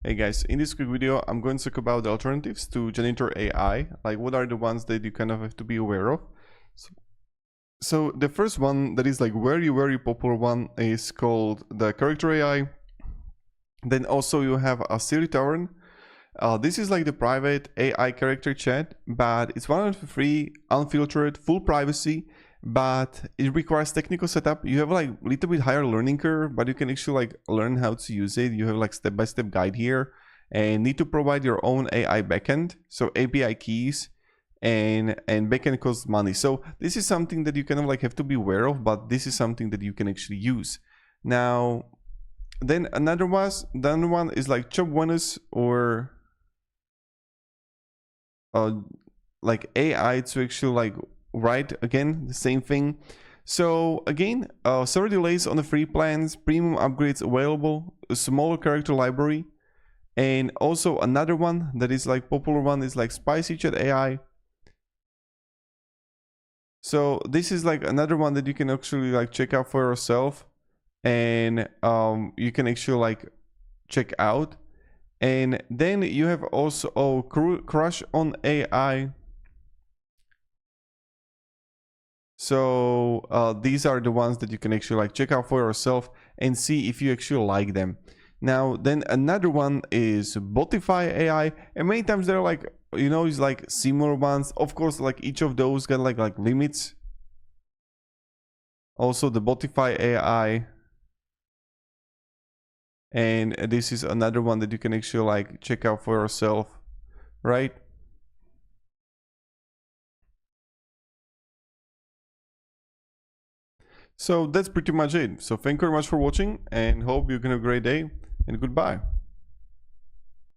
Hey guys, in this quick video, I'm going to talk about the alternatives to Janitor AI. Like, what are the ones that you kind of have to be aware of? So the first one that is like very popular one is called the Character AI. Then also you have a Siri Tavern. This is like the private AI character chat, but it's one of the free, unfiltered, full privacy, but it requires technical setup. You have like a little bit higher learning curve, but you can actually like learn how to use it. You have like step-by-step guide here, and need to provide your own AI backend, so API keys, and backend costs money. So this is something that you kind of like have to be aware of, but this is something that you can actually use. Now, then another one is like Chop Winners or like AI to actually like write again the same thing. So again, server delays on the free plans, premium upgrades available, a smaller character library, and also another one that is like popular one is like Spicy Chat AI. So this is like another one that you can actually like check out for yourself, and you can actually like check out. And then you have also Crush on AI. So these are the ones that you can actually like check out for yourself and see if you actually like them. Now, then another one is Botify AI, and many times they're like, you know, it's like similar ones. Of course, like each of those got like limits. Also the Botify AI, and this is another one that you can actually like check out for yourself, right? So that's pretty much it. So thank you very much for watching, and hope you're gonna have a great day, and goodbye.